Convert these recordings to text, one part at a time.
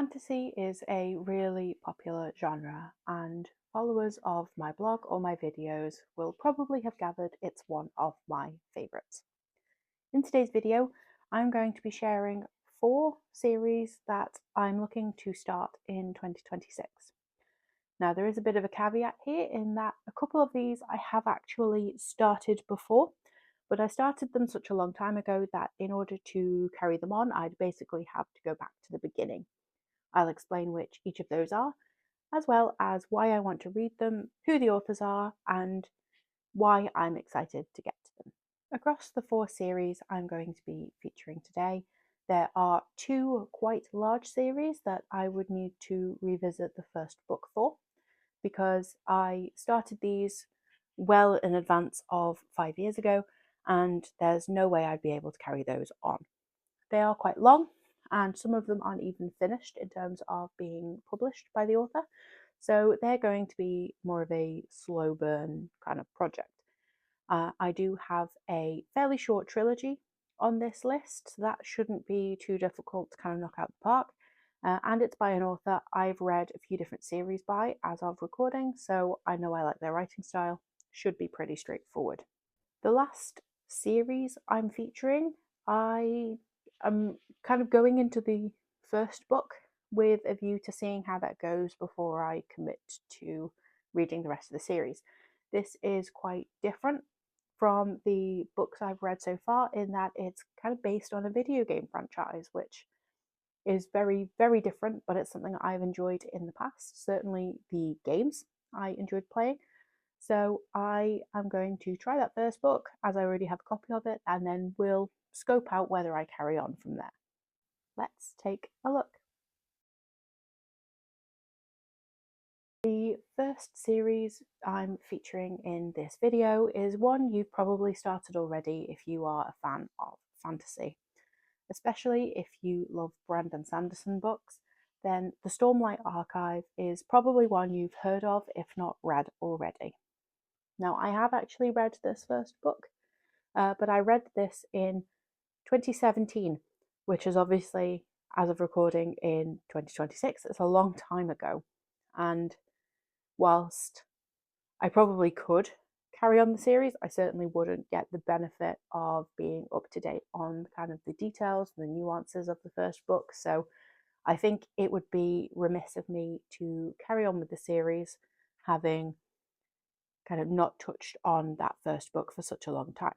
Fantasy is a really popular genre, and followers of my blog or my videos will probably have gathered it's one of my favourites. In today's video, I'm going to be sharing 4 series that I'm looking to start in 2026. Now, there is a bit of a caveat here in that a couple of these I have actually started before, but I started them such a long time ago that in order to carry them on, I'd basically have to go back to the beginning. I'll explain which each of those are, as well as why I want to read them, who the authors are, and why I'm excited to get to them. Across the 4 series I'm going to be featuring today, there are 2 quite large series that I would need to revisit the first book for, because I started these well in advance of 5 years ago, and there's no way I'd be able to carry those on. They are quite long, and some of them aren't even finished in terms of being published by the author. So they're going to be more of a slow burn kind of project. I do have a fairly short trilogy on this list, so that shouldn't be too difficult to kind of knock out the park. And it's by an author I've read a few different series by as of recording, so I know I like their writing style. Should be pretty straightforward. The last series I'm featuring, I am kind of going into the first book with a view to seeing how that goes before I commit to reading the rest of the series. This is quite different from the books I've read so far in that it's kind of based on a video game franchise, which is very, very different, but it's something I've enjoyed in the past. Certainly the games I enjoyed playing. So I am going to try that first book as I already have a copy of it, and then we'll scope out whether I carry on from there. Let's take a look. The first series I'm featuring in this video is one you've probably started already if you are a fan of fantasy. Especially if you love Brandon Sanderson books, then the Stormlight Archive is probably one you've heard of, if not read already. Now, I have actually read this first book, but I read this in 2017, which is obviously, as of recording, in 2026. It's a long time ago. And whilst I probably could carry on the series, I certainly wouldn't get the benefit of being up to date on kind of the details and the nuances of the first book. So I think it would be remiss of me to carry on with the series having kind of not touched on that first book for such a long time.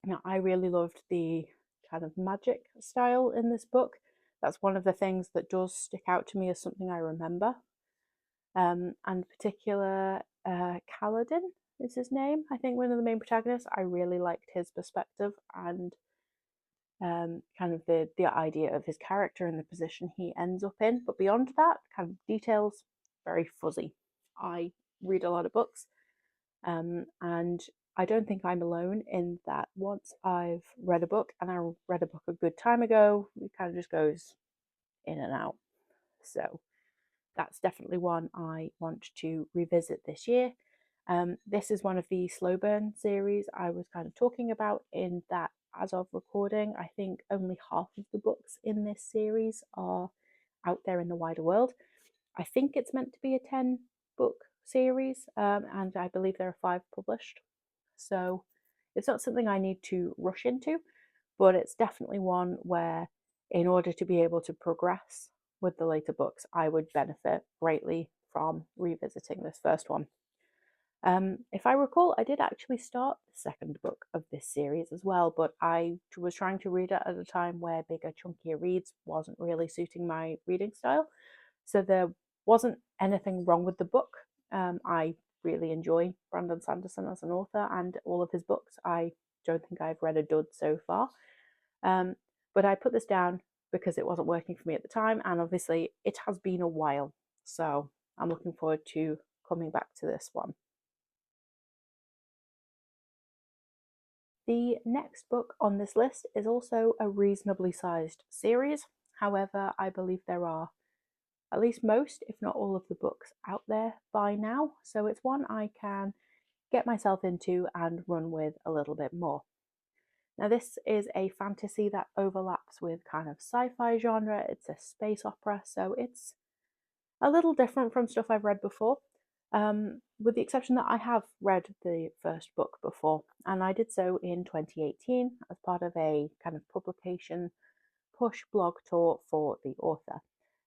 Now, I really loved the kind of magic style in this book. That's one of the things that does stick out to me as something I remember. And particular Kaladin is his name. I think one of the main protagonists. I really liked his perspective and kind of the idea of his character and the position he ends up in. But beyond that, kind of details, very fuzzy. I read a lot of books, and I don't think I'm alone in that. Once I've read a book, and I read a book a good time ago, it kind of just goes in and out. So that's definitely one I want to revisit this year. This is one of the slow burn series I was kind of talking about, in that as of recording, I think only half of the books in this series are out there in the wider world. I think it's meant to be a 10 book series, and I believe there are 5 published. So it's not something I need to rush into, but it's definitely one where, in order to be able to progress with the later books, I would benefit greatly from revisiting this first one. If I recall, I did actually start the second book of this series as well, but I was trying to read it at a time where bigger, chunkier reads wasn't really suiting my reading style. So there wasn't anything wrong with the book. I really enjoy Brandon Sanderson as an author and all of his books. I don't think I've read a dud so far. But I put this down because it wasn't working for me at the time, and obviously it has been a while. So I'm looking forward to coming back to this one. The next book on this list is also a reasonably sized series. However, I believe there are at least most, if not all, of the books out there by now, so it's one I can get myself into and run with a little bit more. Now, this is a fantasy that overlaps with kind of sci-fi genre. It's a space opera, so it's a little different from stuff I've read before, with the exception that I have read the first book before, and I did so in 2018 as part of a kind of publication push blog tour for the author.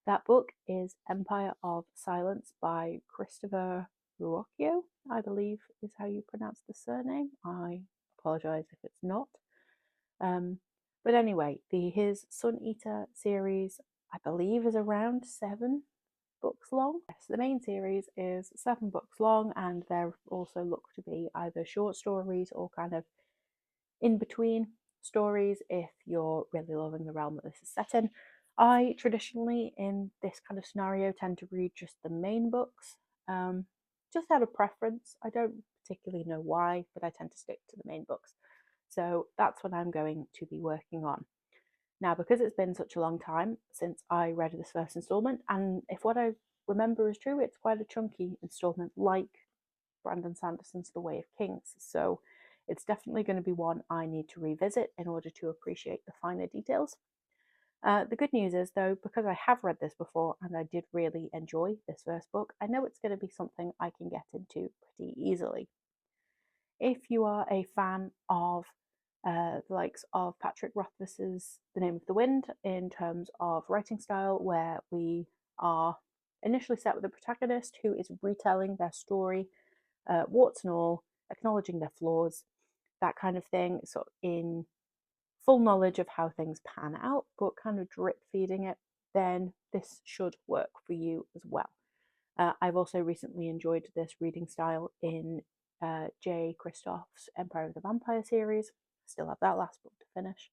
That book is Empire of Silence by Christopher Ruocchio, I believe is how you pronounce the surname. I apologise if it's not. But anyway, his Sun Eater series, I believe, is around 7 books long. Yes, the main series is 7 books long, and there also look to be either short stories or kind of in between stories if you're really loving the realm that this is set in. I traditionally, in this kind of scenario, tend to read just the main books, just out of preference. I don't particularly know why, but I tend to stick to the main books. So that's what I'm going to be working on. Now, because it's been such a long time since I read this first installment, and if what I remember is true, it's quite a chunky installment like Brandon Sanderson's The Way of Kings. So it's definitely going to be one I need to revisit in order to appreciate the finer details. The good news is, though, because I have read this before and I did really enjoy this first book, I know it's going to be something I can get into pretty easily. If you are a fan of the likes of Patrick Rothfuss's The Name of the Wind in terms of writing style, where we are initially set with a protagonist who is retelling their story, warts and all, acknowledging their flaws, that kind of thing, sort of in full knowledge of how things pan out, but kind of drip feeding it, then this should work for you as well. I've also recently enjoyed this reading style in J. Kristoff's Empire of the Vampire series. Still have that last book to finish.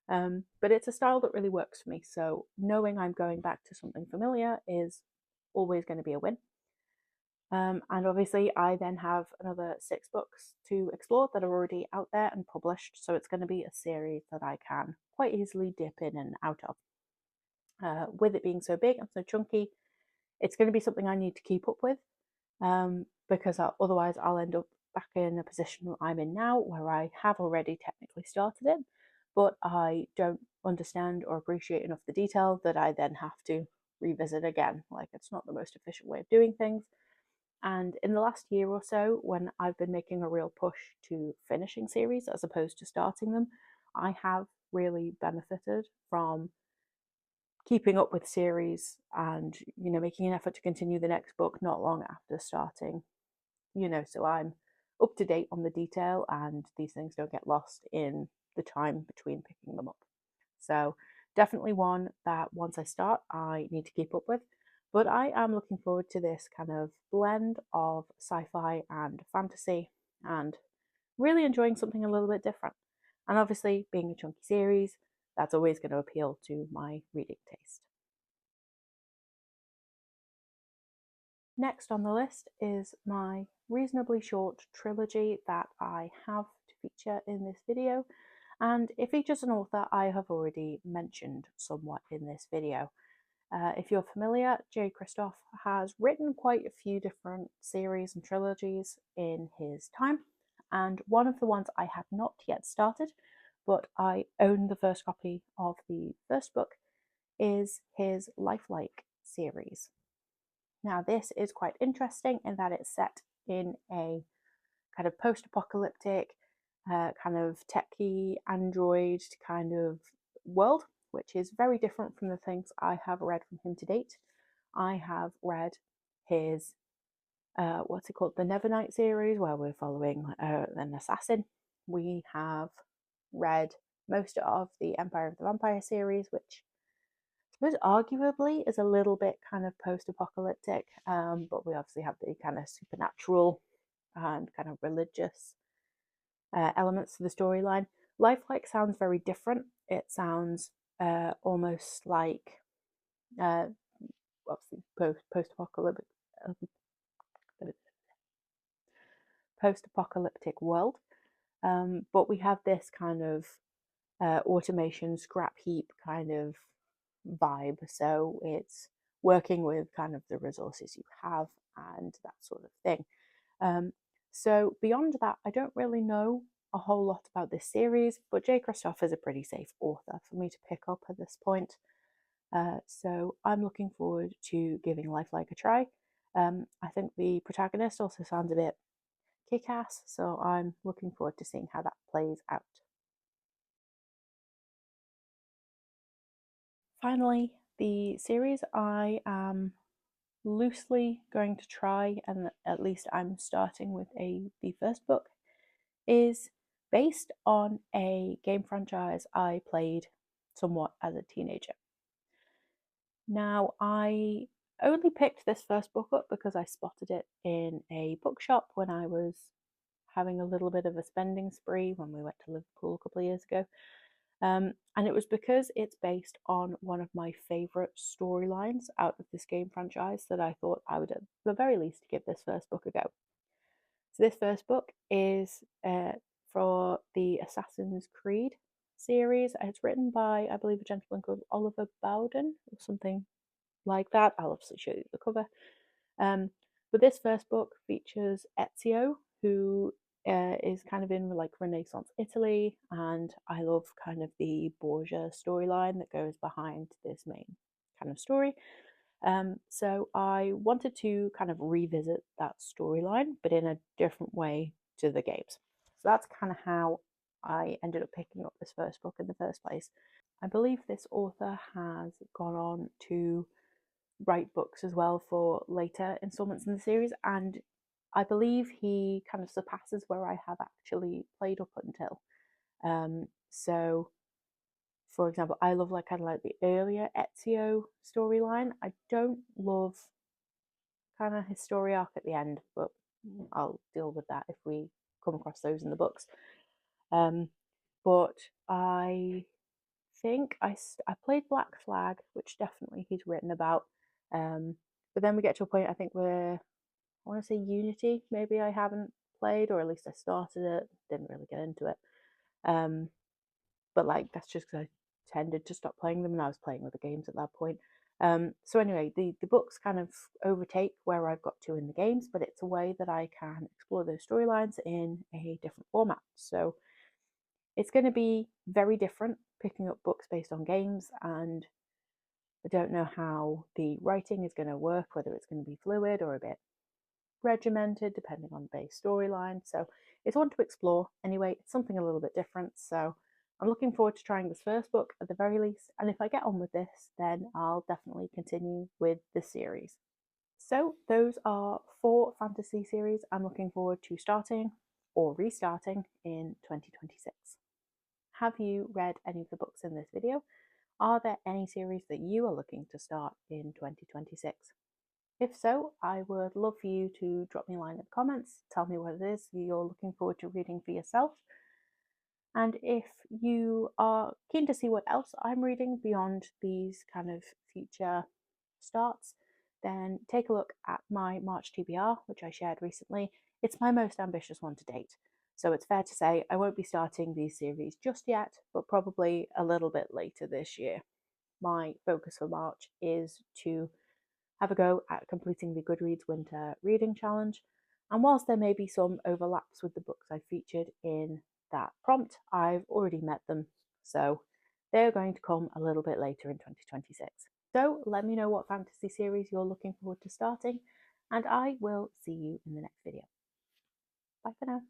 But it's a style that really works for me, so knowing I'm going back to something familiar is always going to be a win. And obviously, I then have another 6 books to explore that are already out there and published, so it's going to be a series that I can quite easily dip in and out of. With it being so big and so chunky, it's going to be something I need to keep up with, because otherwise I'll end up back in a position I'm in now where I have already technically started it, but I don't understand or appreciate enough the detail that I then have to revisit again. Like, it's not the most efficient way of doing things. And in the last year or so, when I've been making a real push to finishing series as opposed to starting them, I have really benefited from keeping up with series and, making an effort to continue the next book not long after starting, so I'm up to date on the detail and these things don't get lost in the time between picking them up. So definitely one that once I start, I need to keep up with. But I am looking forward to this kind of blend of sci-fi and fantasy and really enjoying something a little bit different. And obviously, being a chunky series, that's always going to appeal to my reading taste. Next on the list is my reasonably short trilogy that I have to feature in this video, and it features an author I have already mentioned somewhat in this video. If you're familiar, J. Kristoff has written quite a few different series and trilogies in his time, and one of the ones I have not yet started, but I own the first copy of the first book, is his Lifelike series. Now, this is quite interesting in that it's set in a kind of post-apocalyptic, kind of techie android kind of world, which is very different from the things I have read from him to date. I have read his, what's it called, the Nevernight series, where we're following an assassin. We have read most of the Empire of the Vampire series, which I suppose arguably is a little bit kind of post-apocalyptic, but we obviously have the kind of supernatural and kind of religious elements to the storyline. Lifelike sounds very different. It sounds almost like obviously post-apocalyptic world, but we have this kind of automation scrap heap kind of vibe. So it's working with kind of the resources you have and that sort of thing. So beyond that, I don't really know a whole lot about this series, but J. Kristoff is a pretty safe author for me to pick up at this point. So I'm looking forward to giving Lifelike a try. I think the protagonist also sounds a bit kick-ass, so I'm looking forward to seeing how that plays out. Finally, the series I am loosely going to try, and at least I'm starting with the first book, is based on a game franchise I played somewhat as a teenager. Now, I only picked this first book up because I spotted it in a bookshop when I was having a little bit of a spending spree when we went to Liverpool a couple of years ago. And it was because it's based on one of my favourite storylines out of this game franchise that I thought I would, at the very least, give this first book a go. So, this first book is for the Assassin's Creed series. It's written by, I believe, a gentleman called Oliver Bowden or something like that. I'll obviously show you the cover. But this first book features Ezio, who is kind of in like Renaissance Italy, and I love kind of the Borgia storyline that goes behind this main kind of story. So I wanted to kind of revisit that storyline, but in a different way to the games. So that's kind of how I ended up picking up this first book in the first place. I believe this author has gone on to write books as well for later installments in the series, and I believe he kind of surpasses where I have actually played up until. So, for example, I love like kind of like the earlier Ezio storyline. I don't love kind of his story arc at the end, but I'll deal with that if we come across those in the books. But I think I played Black Flag, which definitely he's written about. But then we get to a point, I think, where I want to say Unity, maybe I haven't played, or at least I started it, didn't really get into it. But like that's just because I tended to stop playing them and I was playing other games at that point. So anyway, the books kind of overtake where I've got to in the games, but it's a way that I can explore those storylines in a different format. So it's going to be very different picking up books based on games, and I don't know how the writing is going to work, whether it's going to be fluid or a bit regimented depending on the base storyline. So it's one to explore. Anyway, it's something a little bit different. So I'm looking forward to trying this first book at the very least. And if I get on with this, then I'll definitely continue with the series. So those are 4 fantasy series I'm looking forward to starting or restarting in 2026. Have you read any of the books in this video? Are there any series that you are looking to start in 2026? If so, I would love for you to drop me a line in the comments, tell me what it is you're looking forward to reading for yourself. And if you are keen to see what else I'm reading beyond these kind of future starts, then take a look at my March TBR, which I shared recently. It's my most ambitious one to date. So it's fair to say I won't be starting these series just yet, but probably a little bit later this year. My focus for March is to have a go at completing the Goodreads Winter Reading Challenge. And whilst there may be some overlaps with the books I featured in that prompt, I've already met them. So they're going to come a little bit later in 2026. So let me know what fantasy series you're looking forward to starting, and I will see you in the next video. Bye for now.